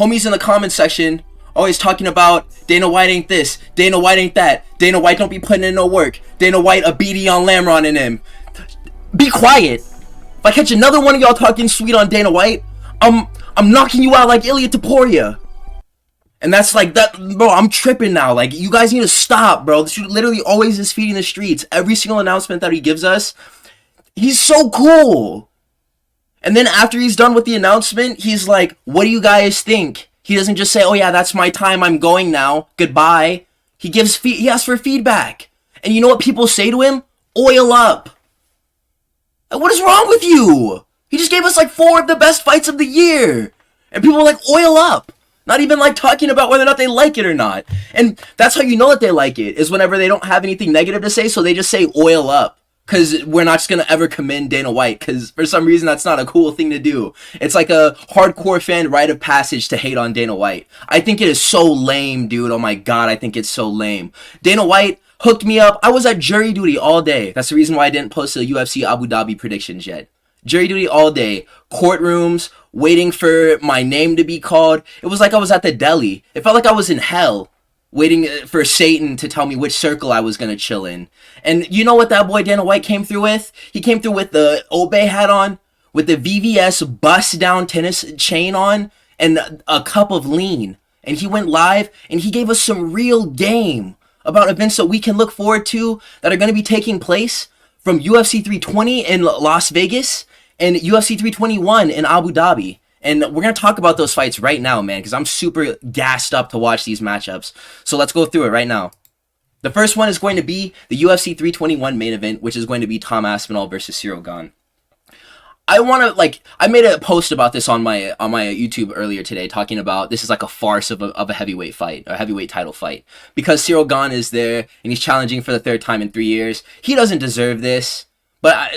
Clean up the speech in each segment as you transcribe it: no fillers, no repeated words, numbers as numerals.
Homies in the comment section always talking about Dana White ain't this, Dana White ain't that, Dana White don't be putting in no work, Dana White a BD on Lamron in him. Be quiet. If I catch another one of y'all talking sweet on Dana White, I'm knocking you out like Ilya Taporia. And that's like that, bro. I'm tripping now. Like, you guys need to stop, bro. This dude literally always is feeding the streets. Every single announcement that he gives us, he's so cool. And then after he's done with the announcement, he's like, what do you guys think? He doesn't just say, oh yeah, that's my time, I'm going now, goodbye. He asks for feedback. And you know what people say to him? Oil up. What is wrong with you? He just gave us like 4 of the best fights of the year. And people are like, oil up. Not even like talking about whether or not they like it or not. And that's how you know that they like it, is whenever they don't have anything negative to say, so they just say oil up. Because we're not just going to ever commend Dana White, because for some reason that's not a cool thing to do. It's like a hardcore fan rite of passage to hate on Dana White. I think it is so lame, dude. Oh my god, I think it's so lame. Dana White hooked me up. I was at jury duty all day. That's the reason why I didn't post the UFC Abu Dhabi predictions yet. Jury duty all day. Courtrooms, waiting for my name to be called. It was like I was at the deli. It felt like I was in hell, waiting for Satan to tell me which circle I was going to chill in. And you know what that boy Dana White came through with? He came through with the Obey hat on, with the VVS bust-down tennis chain on, and a cup of lean. And he went live, and he gave us some real game about events that we can look forward to that are going to be taking place from UFC 320 in Las Vegas and UFC 321 in Abu Dhabi. And we're going to talk about those fights right now, man, because I'm super gassed up to watch these matchups. So let's go through it right now. The first one is going to be the UFC 321 main event, which is going to be Tom Aspinall versus Ciryl Gane. I made a post about this on my YouTube earlier today, talking about this is like a farce of a heavyweight fight, a heavyweight title fight, because Ciryl Gane is there and he's challenging for the 3rd time in 3 years. He doesn't deserve this, but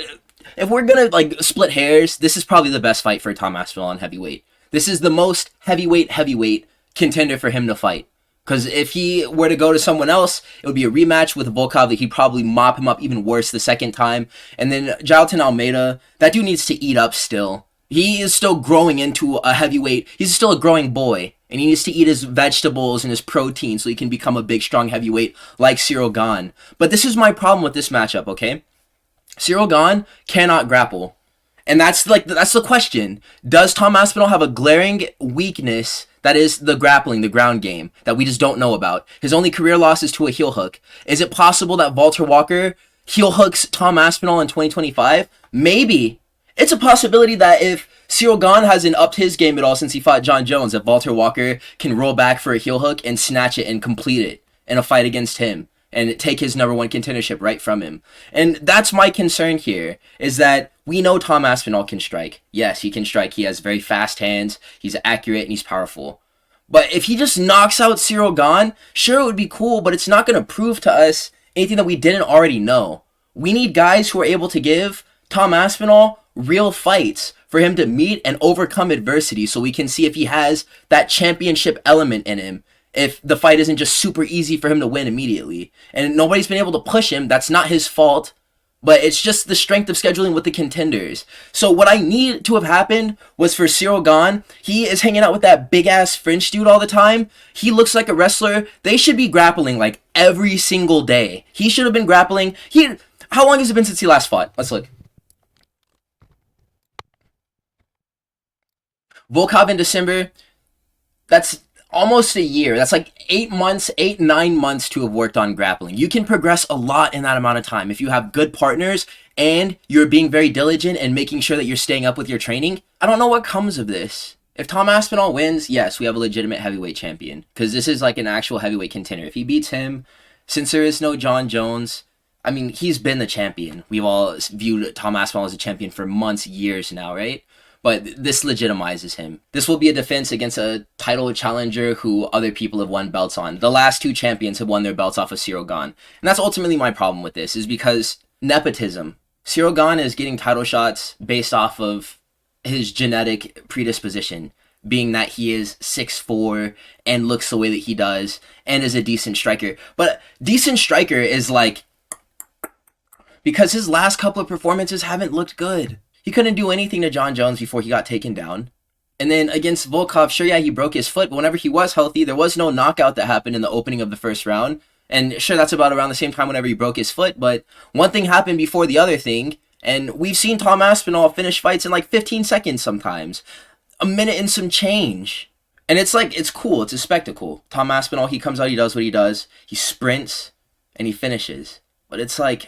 if we're gonna like split hairs, this is probably the best fight for Tom Aspinall on heavyweight. This is the most heavyweight contender for him to fight. Because if he were to go to someone else, it would be a rematch with Volkov that he'd probably mop him up even worse the second time. And then Jailton Almeida, that dude needs to eat up still. He is still growing into a heavyweight. He's still a growing boy. And he needs to eat his vegetables and his protein so he can become a big, strong heavyweight like Ciryl Gane. But this is my problem with this matchup, okay? Ciryl Gane cannot grapple. And that's the question. Does Tom Aspinall have a glaring weakness that is the grappling, the ground game, that we just don't know about? His only career loss is to a heel hook. Is it possible that Walter Walker heel hooks Tom Aspinall in 2025? Maybe. It's a possibility that if Ciryl Gane hasn't upped his game at all since he fought John Jones, that Walter Walker can roll back for a heel hook and snatch it and complete it in a fight against him and take his #1 contendership right from him. And that's my concern here, is that we know Tom Aspinall can strike. Yes, he can strike. He has very fast hands. He's accurate and he's powerful. But if he just knocks out Ciryl Gane, sure, it would be cool, but it's not going to prove to us anything that we didn't already know. We need guys who are able to give Tom Aspinall real fights for him to meet and overcome adversity, so we can see if he has that championship element in him, if the fight isn't just super easy for him to win immediately. And nobody's been able to push him. That's not his fault. But it's just the strength of scheduling with the contenders. So what I need to have happened was for Ciryl Gane. He is hanging out with that big-ass French dude all the time. He looks like a wrestler. They should be grappling like every single day. He should have been grappling. How long has it been since he last fought? Let's look. Volkov in December. That's almost a year. That's like 9 months to have worked on grappling. You can progress a lot in that amount of time if you have good partners and you're being very diligent and making sure that you're staying up with your training. I don't know what comes of this. If Tom Aspinall wins, yes, we have a legitimate heavyweight champion, because this is like an actual heavyweight contender. If he beats him, since there is no John Jones, I mean, he's been the champion. We've all viewed Tom Aspinall as a champion for months, years now, right? But this legitimizes him. This will be a defense against a title challenger who other people have won belts on. The last 2 champions have won their belts off of Ciryl Gane. And that's ultimately my problem with this, is because nepotism. Ciryl Gane is getting title shots based off of his genetic predisposition, being that he is 6'4" and looks the way that he does and is a decent striker. But decent striker is like, because his last couple of performances haven't looked good. He couldn't do anything to John Jones before he got taken down. And then against Volkov, sure, yeah, he broke his foot, but whenever he was healthy, there was no knockout that happened in the opening of the first round. And sure, that's about around the same time whenever he broke his foot, but one thing happened before the other thing, and we've seen Tom Aspinall finish fights in like 15 seconds sometimes. A minute and some change. And it's like, it's cool, it's a spectacle. Tom Aspinall, he comes out, he does what he does, he sprints, and he finishes. But it's like,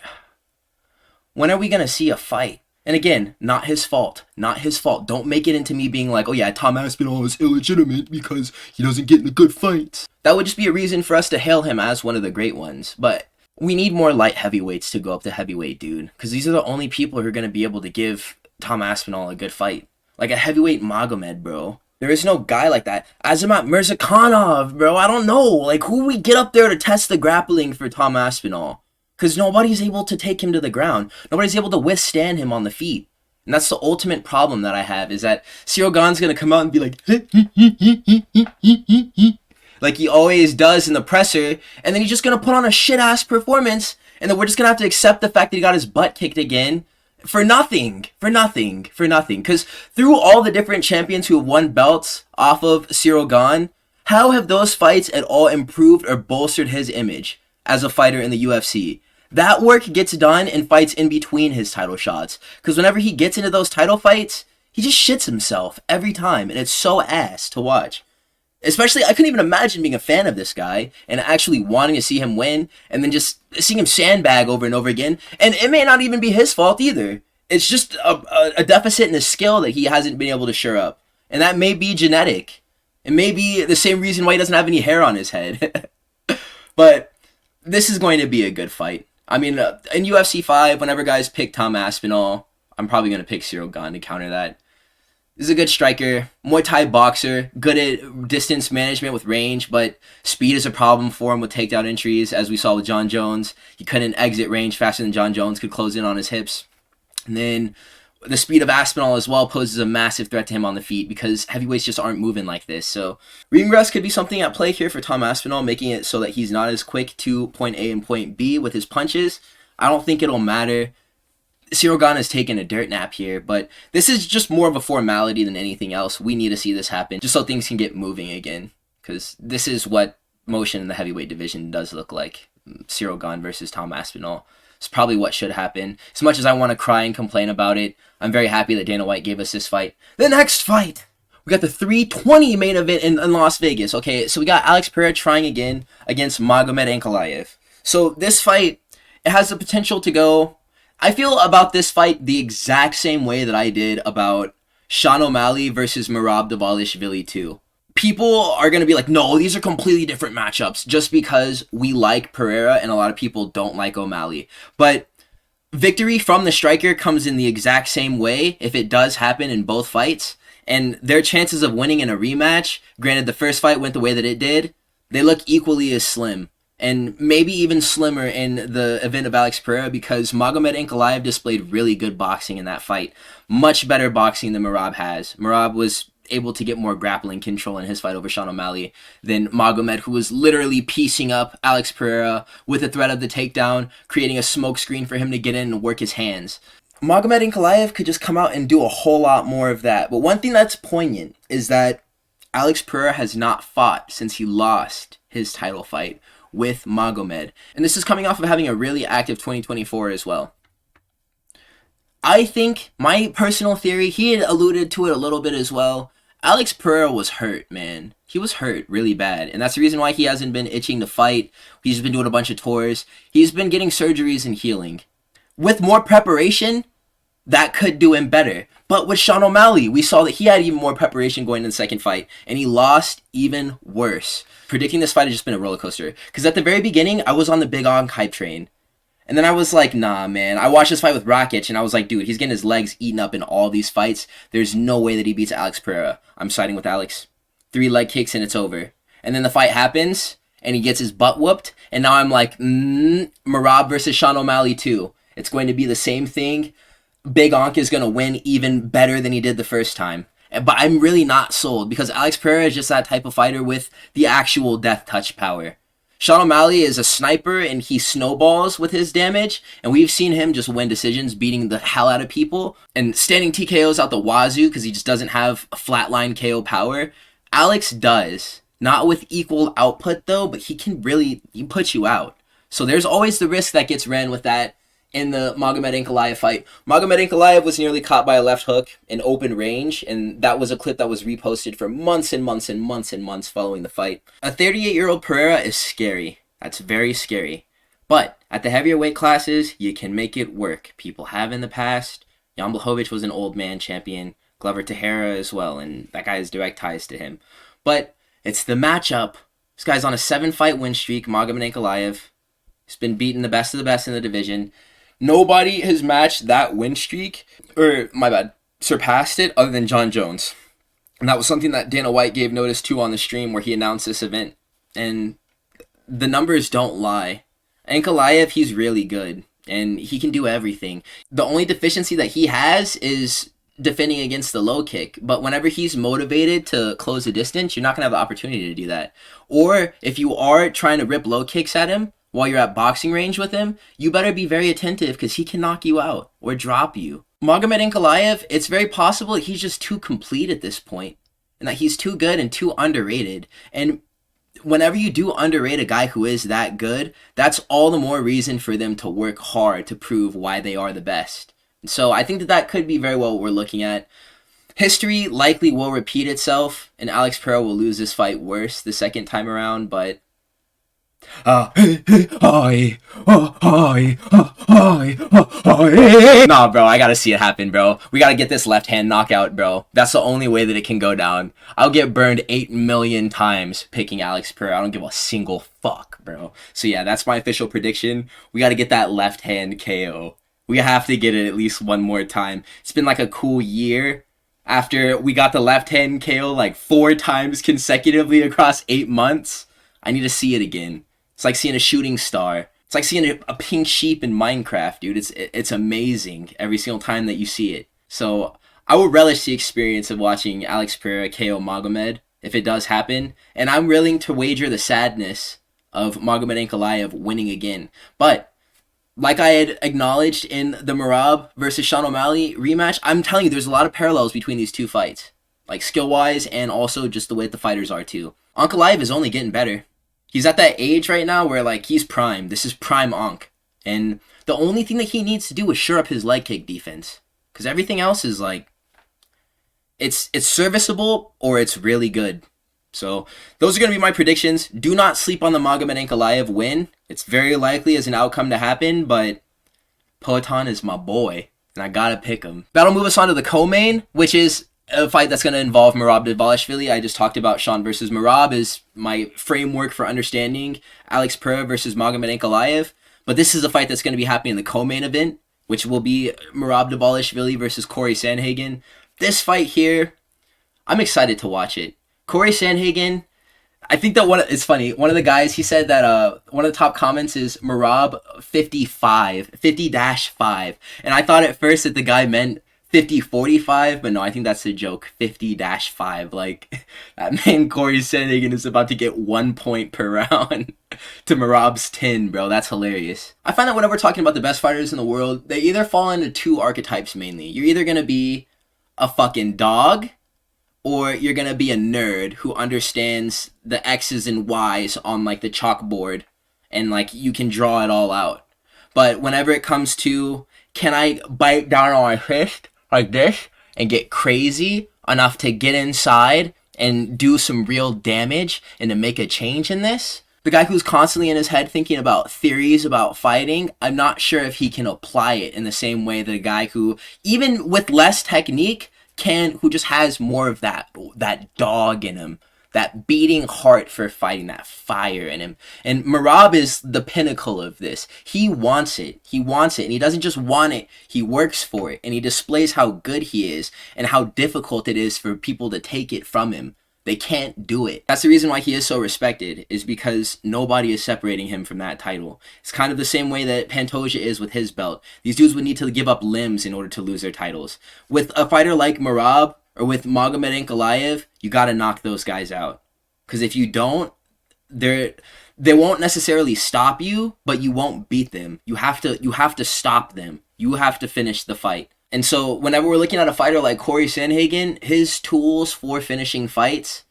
when are we going to see a fight? And again, not his fault. Not his fault. Don't make it into me being like, oh yeah, Tom Aspinall is illegitimate because he doesn't get in the good fights. That would just be a reason for us to hail him as one of the great ones. But we need more light heavyweights to go up to heavyweight, dude. Because these are the only people who are going to be able to give Tom Aspinall a good fight. Like a heavyweight Magomed, bro. There is no guy like that. Azamat Mirzakhanov, bro. I don't know. Like, who we get up there to test the grappling for Tom Aspinall? Because nobody's able to take him to the ground. Nobody's able to withstand him on the feet. And that's the ultimate problem that I have, is that Ciryl Gane's going to come out and be like he always does in the presser, and then he's just going to put on a shit-ass performance, and then we're just going to have to accept the fact that he got his butt kicked again for nothing. Because through all the different champions who have won belts off of Ciryl Gane, how have those fights at all improved or bolstered his image as a fighter in the UFC? That work gets done in fights in between his title shots. Because whenever he gets into those title fights, he just shits himself every time. And it's so ass to watch. Especially, I couldn't even imagine being a fan of this guy and actually wanting to see him win and then just seeing him sandbag over and over again. And it may not even be his fault either. It's just a deficit in his skill that he hasn't been able to shore up. And that may be genetic. It may be the same reason why he doesn't have any hair on his head. But this is going to be a good fight. I mean, in UFC 5, whenever guys pick Tom Aspinall, I'm probably going to pick Ciryl Gane to counter that. He's a good striker, Muay Thai boxer, good at distance management with range, but speed is a problem for him with takedown entries, as we saw with John Jones. He couldn't exit range faster than John Jones could close in on his hips. And then the speed of Aspinall as well poses a massive threat to him on the feet because heavyweights just aren't moving like this. So ring rust could be something at play here for Tom Aspinall, making it so that he's not as quick to point A and point B with his punches. I don't think it'll matter. Ciryl Gane has taken a dirt nap here, but this is just more of a formality than anything else. We need to see this happen just so things can get moving again, because this is what motion in the heavyweight division does look like. Ciryl Gane versus Tom Aspinall. It's probably what should happen. As much as I want to cry and complain about it, I'm very happy that Dana White gave us this fight. The next fight! We got the 320 main event in Las Vegas. Okay, so we got Alex Pereira trying again against Magomed Ankalaev. So this fight, it has the potential to go... I feel about this fight the exact same way that I did about Sean O'Malley versus Merab Dvalishvili 2. People are going to be like, no, these are completely different matchups just because we like Pereira and a lot of people don't like O'Malley. But victory from the striker comes in the exact same way if it does happen in both fights. And their chances of winning in a rematch, granted the first fight went the way that it did, they look equally as slim. And maybe even slimmer in the event of Alex Pereira because Magomed Ankalaev displayed really good boxing in that fight. Much better boxing than Merab has. Merab was able to get more grappling control in his fight over Sean O'Malley than Magomed, who was literally piecing up Alex Pereira with the threat of the takedown, creating a smoke screen for him to get in and work his hands. Magomed Ankalaev could just come out and do a whole lot more of that. But one thing that's poignant is that Alex Pereira has not fought since he lost his title fight with Magomed. And this is coming off of having a really active 2024 as well. I think, my personal theory, he had alluded to it a little bit as well, Alex Pereira was hurt, man. He was hurt really bad. And that's the reason why he hasn't been itching to fight. He's been doing a bunch of tours. He's been getting surgeries and healing. With more preparation, that could do him better. But with Sean O'Malley, we saw that he had even more preparation going into the second fight. And he lost even worse. Predicting this fight has just been a roller coaster. Because at the very beginning, I was on the Big Onk hype train. And then I was like, nah, man. I watched this fight with Rakic, and I was like, dude, he's getting his legs eaten up in all these fights. There's no way that he beats Alex Pereira. I'm siding with Alex. 3 leg kicks, and it's over. And then the fight happens, and he gets his butt whooped. And now I'm like, Merab versus Sean O'Malley 2. It's going to be the same thing. Big Onk is going to win even better than he did the first time. But I'm really not sold, because Alex Pereira is just that type of fighter with the actual death touch power. Sean O'Malley is a sniper and he snowballs with his damage, and we've seen him just win decisions, beating the hell out of people and standing TKOs out the wazoo because he just doesn't have a flatline KO power. Alex does. Not with equal output though, but he put you out. So there's always the risk that gets ran with that in the Magomed Ankalaev fight. Magomed Ankalaev was nearly caught by a left hook in open range, and that was a clip that was reposted for months and months and months and months following the fight. A 38-year-old Pereira is scary. That's very scary. But at the heavier weight classes, you can make it work. People have in the past. Jan Blachowicz was an old man champion. Glover Teixeira as well, and that guy has direct ties to him. But it's the matchup. This guy's on a 7-fight win streak, Magomed Ankalaev. He's been beating the best of the best in the division. Nobody has matched that win streak, surpassed it other than John Jones. And that was something that Dana White gave notice to on the stream where he announced this event. And the numbers don't lie. Ankalaev, he's really good, and he can do everything. The only deficiency that he has is defending against the low kick, but whenever he's motivated to close the distance, you're not going to have the opportunity to do that. Or if you are trying to rip low kicks at him, while you're at boxing range with him, you better be very attentive because he can knock you out or drop you. Magomed Ankalaev, it's very possible that he's just too complete at this point and that he's too good and too underrated. And whenever you do underrate a guy who is that good, that's all the more reason for them to work hard to prove why they are the best. And so I think that could be very well what we're looking at. History likely will repeat itself, and Alex Pereira will lose this fight worse the second time around, but Nah, bro, I gotta see it happen, bro. We gotta get this left hand knockout, bro. That's the only way that it can go down. I'll get burned 8 million times picking Alex Pereira. I don't give a single fuck, bro. So yeah, that's my official prediction. We gotta get that left hand KO. We have to get it at least one more time. It's been like a cool year after we got the left hand KO like 4 times consecutively across 8 months. I need to see it again. It's like seeing a shooting star. It's like seeing a pink sheep in Minecraft, dude. It's amazing every single time that you see it. So I will relish the experience of watching Alex Pereira KO Magomed if it does happen. And I'm willing to wager the sadness of Magomed Ankalaev winning again. But like I had acknowledged in the Merab versus Sean O'Malley rematch, I'm telling you, there's a lot of parallels between these two fights. Like skill-wise and also just the way the fighters are too. Ankalaev is only getting better. He's at that age right now where, like, he's prime. This is prime Ankh. And the only thing that he needs to do is shore up his leg kick defense. Because everything else is, like, it's serviceable or it's really good. So those are going to be my predictions. Do not sleep on the Magomed Ankalaev win. It's very likely as an outcome to happen, but Poatan is my boy, and I got to pick him. That'll move us on to the co-main, which is a fight that's going to involve Merab Dvalishvili. I just talked about Sean versus Merab as my framework for understanding Alex Pereira versus Magomed Ankalaev. But this is a fight that's going to be happening in the co-main event, which will be Merab Dvalishvili versus Cory Sandhagen. This fight here, I'm excited to watch it. Cory Sandhagen, I think that it's funny. One of the guys, he said that one of the top comments is Merab 50-5. And I thought at first that the guy meant 50-45, but no, I think that's a joke. 50-5. Like, that man Cory Sandhagen is about to get 1 point per round to Merab's 10, bro. That's hilarious. I find that whenever we're talking about the best fighters in the world, they either fall into 2 archetypes mainly. You're either going to be a fucking dog, or you're going to be a nerd who understands the X's and Y's on, like, the chalkboard, and, like, you can draw it all out. But whenever it comes to, can I bite down on my fist like this and get crazy enough to get inside and do some real damage and to make a change in this? The guy who's constantly in his head thinking about theories about fighting, I'm not sure if he can apply it in the same way that a guy who, even with less technique, who just has more of that dog in him, that beating heart for fighting, that fire in him. And Merab is the pinnacle of this. He wants it. He wants it. And he doesn't just want it. He works for it. And he displays how good he is and how difficult it is for people to take it from him. They can't do it. That's the reason why he is so respected, is because nobody is separating him from that title. It's kind of the same way that Pantoja is with his belt. These dudes would need to give up limbs in order to lose their titles. With a fighter like Merab, or with Magomed Ankalaev, you gotta knock those guys out. Because if you don't, they won't necessarily stop you, but you won't beat them. You have to stop them. You have to finish the fight. And so whenever we're looking at a fighter like Cory Sandhagen, his tools for finishing fights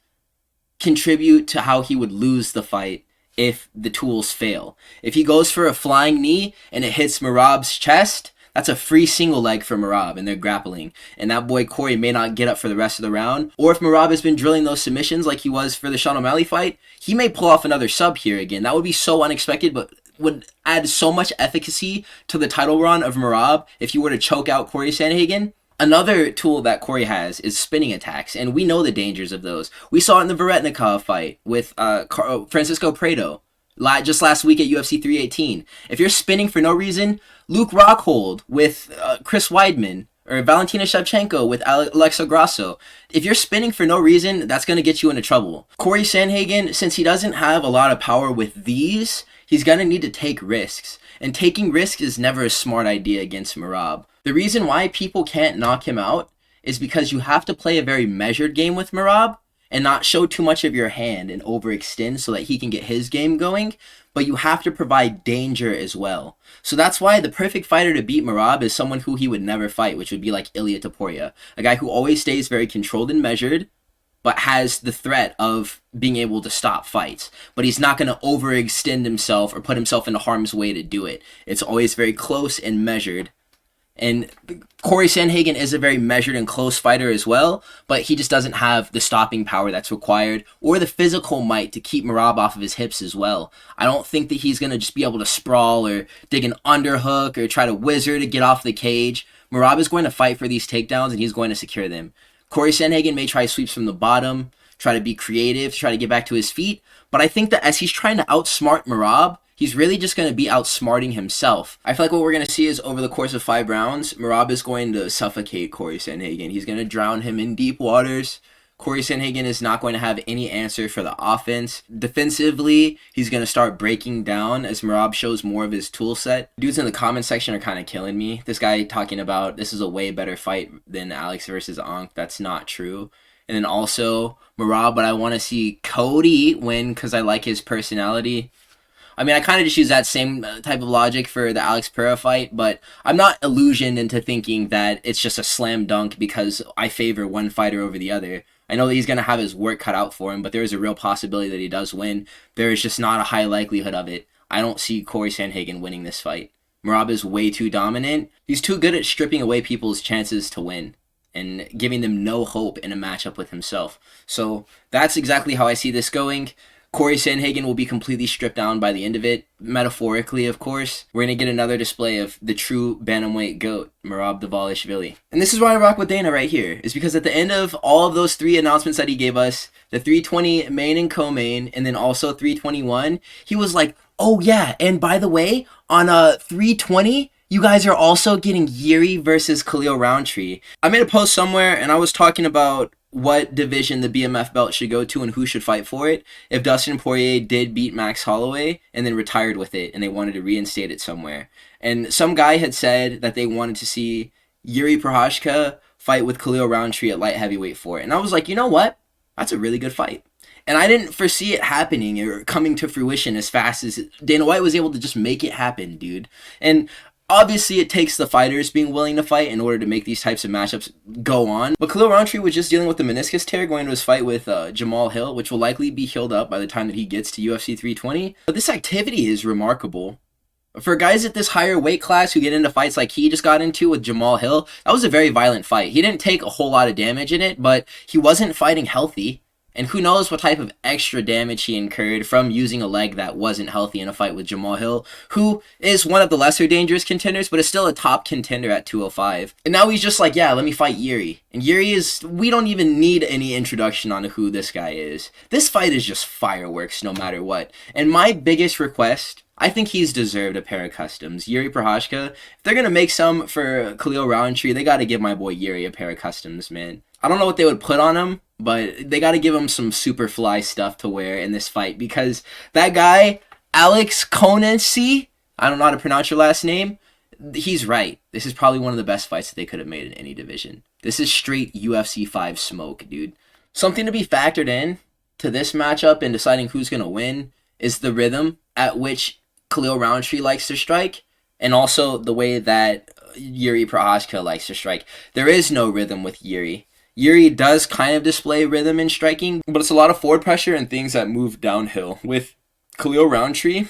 contribute to how he would lose the fight if the tools fail. If he goes for a flying knee and it hits Merab's chest, that's a free single leg for Merab, and they're grappling. And that boy Cory may not get up for the rest of the round. Or if Merab has been drilling those submissions like he was for the Sean O'Malley fight, he may pull off another sub here again. That would be so unexpected, but would add so much efficacy to the title run of Merab if you were to choke out Cory Sandhagen. Another tool that Cory has is spinning attacks, and we know the dangers of those. We saw it in the Varetnikov fight with Francisco Prado just last week at UFC 318. If you're spinning for no reason, Luke Rockhold with Chris Weidman, or Valentina Shevchenko with Alexa Grasso. If you're spinning for no reason, that's going to get you into trouble. Cory Sandhagen, since he doesn't have a lot of power with these, he's going to need to take risks. And taking risks is never a smart idea against Merab. The reason why people can't knock him out is because you have to play a very measured game with Merab and not show too much of your hand and overextend so that he can get his game going, but you have to provide danger as well. So that's why the perfect fighter to beat Merab is someone who he would never fight, which would be like Ilia Topuria, a guy who always stays very controlled and measured, but has the threat of being able to stop fights. But he's not going to overextend himself or put himself into harm's way to do it. It's always very close and measured. And Cory Sandhagen is a very measured and close fighter as well, but he just doesn't have the stopping power that's required or the physical might to keep Merab off of his hips as well. I don't think that he's going to just be able to sprawl or dig an underhook or try to whizzer to get off the cage. Merab is going to fight for these takedowns and he's going to secure them. Cory Sandhagen may try sweeps from the bottom, try to be creative, try to get back to his feet, but I think that as he's trying to outsmart Merab, he's really just going to be outsmarting himself. I feel like what we're going to see is over the course of 5 rounds, Merab is going to suffocate Cory Sandhagen. He's going to drown him in deep waters. Cory Sandhagen is not going to have any answer for the offense. Defensively, he's going to start breaking down as Merab shows more of his tool set. Dudes in the comment section are kind of killing me. This guy talking about this is a way better fight than Alex versus Ank. That's not true. And then also Merab, but I want to see Cody win because I like his personality. I mean, I kind of just use that same type of logic for the Alex Pereira fight, but I'm not illusioned into thinking that it's just a slam dunk because I favor one fighter over the other. I know that he's going to have his work cut out for him, but there is a real possibility that he does win. There is just not a high likelihood of it. I don't see Cory Sandhagen winning this fight. Merab is way too dominant. He's too good at stripping away people's chances to win and giving them no hope in a matchup with himself. So that's exactly how I see this going. Cory Sandhagen will be completely stripped down by the end of it. Metaphorically, of course. We're going to get another display of the true bantamweight GOAT, Merab Dvalishvili. And this is why I rock with Dana right here, is because at the end of all of those 3 announcements that he gave us, the 320 main and co-main, and then also 321, he was like, oh yeah, and by the way, on 320, you guys are also getting Jiri versus Khalil Rountree. I made a post somewhere, and I was talking about what division the BMF belt should go to and who should fight for it if Dustin Poirier did beat Max Holloway and then retired with it and they wanted to reinstate it somewhere. And some guy had said that they wanted to see Jiri Prochazka fight with Khalil Rountree at light heavyweight for it. And I was like, you know what? That's a really good fight. And I didn't foresee it happening or coming to fruition as fast as Dana White was able to just make it happen, dude. And obviously, it takes the fighters being willing to fight in order to make these types of matchups go on. But Khalil Rountree was just dealing with the meniscus tear going to his fight with Jamal Hill, which will likely be healed up by the time that he gets to UFC 320. But this activity is remarkable. For guys at this higher weight class who get into fights like he just got into with Jamal Hill, that was a very violent fight. He didn't take a whole lot of damage in it, but he wasn't fighting healthy. And who knows what type of extra damage he incurred from using a leg that wasn't healthy in a fight with Jamal Hill, who is one of the lesser dangerous contenders, but is still a top contender at 205. And now he's just like, yeah, let me fight Jiri. And Jiri is, we don't even need any introduction on who this guy is. This fight is just fireworks no matter what. And my biggest request, I think he's deserved a pair of customs. Jiri Prochazka, if they're going to make some for Khalil Rountree, they got to give my boy Jiri a pair of customs, man. I don't know what they would put on him, but they got to give him some super fly stuff to wear in this fight because that guy, Alex Konensi, I don't know how to pronounce your last name, he's right. This is probably one of the best fights that they could have made in any division. This is straight UFC 5 smoke, dude. Something to be factored in to this matchup and deciding who's going to win is the rhythm at which Khalil Rountree likes to strike, and also the way that Jiri Prochazka likes to strike. There is no rhythm with Jiri. Jiri does kind of display rhythm in striking, but it's a lot of forward pressure and things that move downhill. With Khalil Rountree,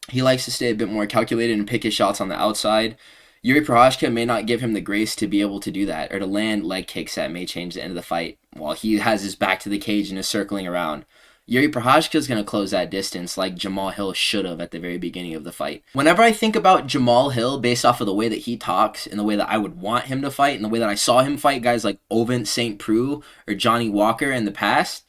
he likes to stay a bit more calculated and pick his shots on the outside. Jiri Prochazka may not give him the grace to be able to do that, or to land leg kicks that may change the end of the fight while he has his back to the cage and is circling around. Jiri Prochazka is going to close that distance like Jamal Hill should have at the very beginning of the fight. Whenever I think about Jamal Hill based off of the way that he talks and the way that I would want him to fight and the way that I saw him fight guys like Ovin St. Preux or Johnny Walker in the past,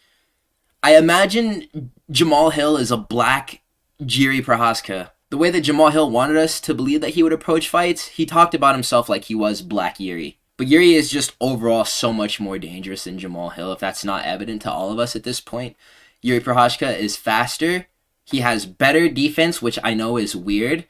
I imagine Jamal Hill is a black Jiri Prochazka. The way that Jamal Hill wanted us to believe that he would approach fights, he talked about himself like he was black Jiri. But Jiri is just overall so much more dangerous than Jamal Hill, if that's not evident to all of us at this point. Jiri Prochazka is faster, he has better defense, which I know is weird,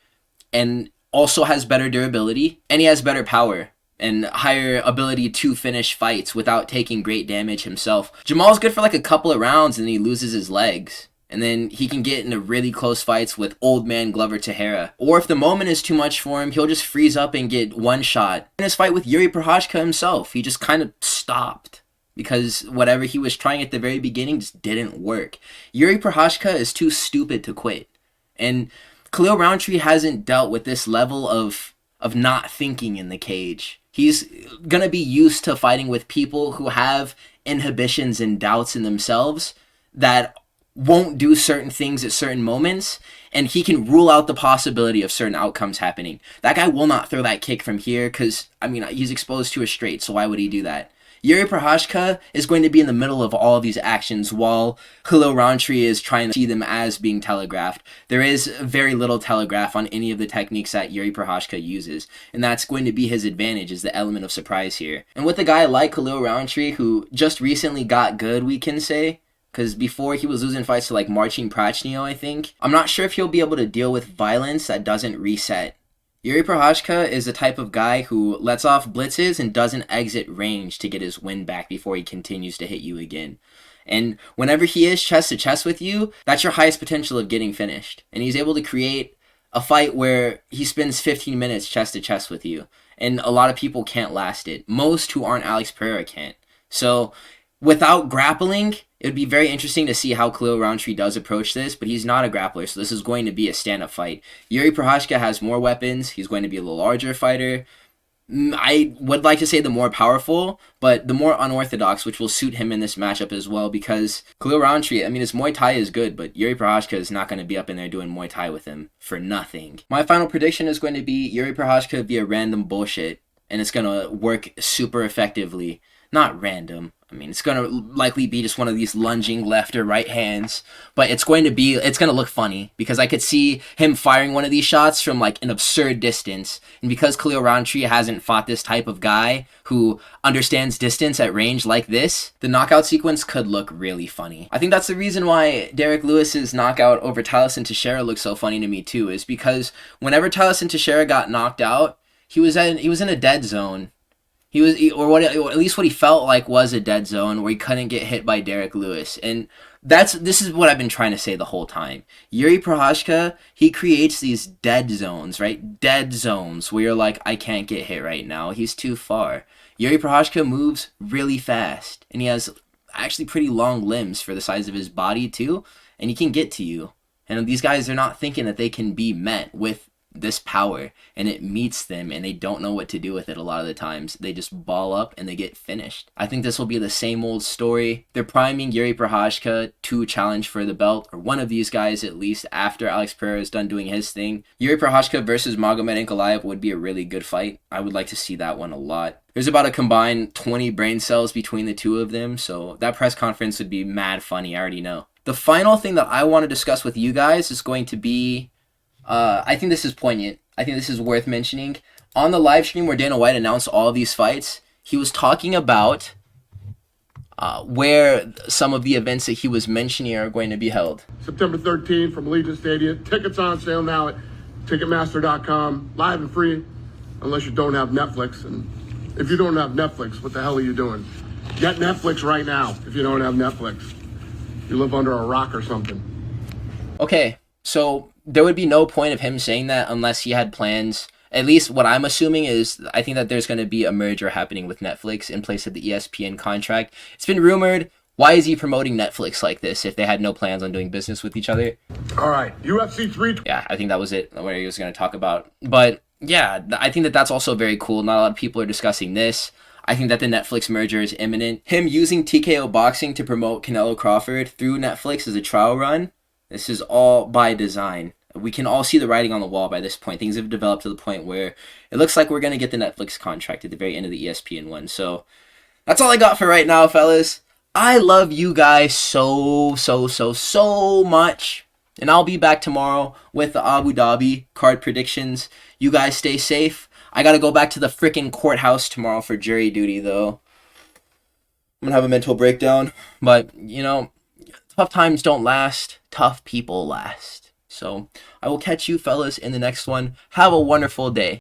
and also has better durability, and he has better power and higher ability to finish fights without taking great damage himself. Jamal's good for like a couple of rounds and then he loses his legs. And then he can get into really close fights with old man Glover Teixeira. Or if the moment is too much for him, he'll just freeze up and get one shot. In his fight with Jiri Prochazka himself, he just kind of stopped because whatever he was trying at the very beginning just didn't work. Jiri Prochazka is too stupid to quit. And Khalil Rountree hasn't dealt with this level of not thinking in the cage. He's going to be used to fighting with people who have inhibitions and doubts in themselves that won't do certain things at certain moments, and he can rule out the possibility of certain outcomes happening. That guy will not throw that kick from here because, I mean, he's exposed to a straight, so why would he do that? Jiri Prochazka is going to be in the middle of all of these actions while Khalil Rountree is trying to see them as being telegraphed. There is very little telegraph on any of the techniques that Jiri Prochazka uses, and that's going to be his advantage, is the element of surprise here. And with a guy like Khalil Rountree, who just recently got good, we can say, because before he was losing fights to like Marcin Prachnio, I think, I'm not sure if he'll be able to deal with violence that doesn't reset. Jiri Prochazka is the type of guy who lets off blitzes and doesn't exit range to get his win back before he continues to hit you again. And whenever he is chest to chest with you, that's your highest potential of getting finished. And he's able to create a fight where he spends 15 minutes chest to chest with you. And a lot of people can't last it. Most who aren't Alex Pereira can't. So without grappling, it would be very interesting to see how Khalil Rountree does approach this, but he's not a grappler, so this is going to be a stand-up fight. Jiri Prochazka has more weapons. He's going to be a larger fighter. I would like to say the more powerful, but the more unorthodox, which will suit him in this matchup as well, because Khalil Rountree, I mean, his Muay Thai is good, but Jiri Prochazka is not going to be up in there doing Muay Thai with him for nothing. My final prediction is going to be Jiri Prochazka via random bullshit, and it's going to work super effectively. Not random. I mean, it's going to likely be just one of these lunging left or right hands, but it's going to look funny because I could see him firing one of these shots from like an absurd distance. And because Khalil Rountree hasn't fought this type of guy who understands distance at range like this, the knockout sequence could look really funny. I think that's the reason why Derek Lewis's knockout over Tyson Teixeira looks so funny to me too, is because whenever Tyson Teixeira got knocked out, he was in a dead zone. Or at least what he felt like was a dead zone where he couldn't get hit by Derek Lewis. And this is what I've been trying to say the whole time. Jiri Prochazka, he creates these dead zones, right? Dead zones where you're like, I can't get hit right now. He's too far. Jiri Prochazka moves really fast, and he has actually pretty long limbs for the size of his body too, and he can get to you. And these guys are not thinking that they can be met with this power, and it meets them and they don't know what to do with it a lot of the times. They just ball up and they get finished. I think this will be the same old story. They're priming Jiri Prochazka to challenge for the belt, or one of these guys at least, after Alex Pereira is done doing his thing. Jiri Prochazka versus Magomed Ankalaev would be a really good fight. I would like to see that one a lot. There's about a combined 20 brain cells between the two of them, so that press conference would be mad funny, I already know. The final thing that I want to discuss with you guys is going to be I think this is poignant. I think this is worth mentioning. On the live stream where Dana White announced all of these fights, he was talking about where some of the events that he was mentioning are going to be held. September 13th from Allegiant Stadium. Tickets on sale now at Ticketmaster.com. Live and free, unless you don't have Netflix. And if you don't have Netflix, what the hell are you doing? Get Netflix right now if you don't have Netflix. You live under a rock or something. Okay, so there would be no point of him saying that unless he had plans. At least what I'm assuming is I think that there's going to be a merger happening with Netflix in place of the ESPN contract. It's been rumored. Why is he promoting Netflix like this if they had no plans on doing business with each other? All right, UFC 3. Yeah, I think that was it, what he was going to talk about. But yeah, I think that that's also very cool. Not a lot of people are discussing this. I think that the Netflix merger is imminent. Him using TKO Boxing to promote Canelo Crawford through Netflix as a trial run, this is all by design. We can all see the writing on the wall by this point. Things have developed to the point where it looks like we're going to get the Netflix contract at the very end of the ESPN one. So that's all I got for right now, fellas. I love you guys so much. And I'll be back tomorrow with the Abu Dhabi card predictions. You guys stay safe. I got to go back to the freaking courthouse tomorrow for jury duty, though. I'm going to have a mental breakdown. But, you know, tough times don't last. Tough people last. So I will catch you fellas in the next one. Have a wonderful day.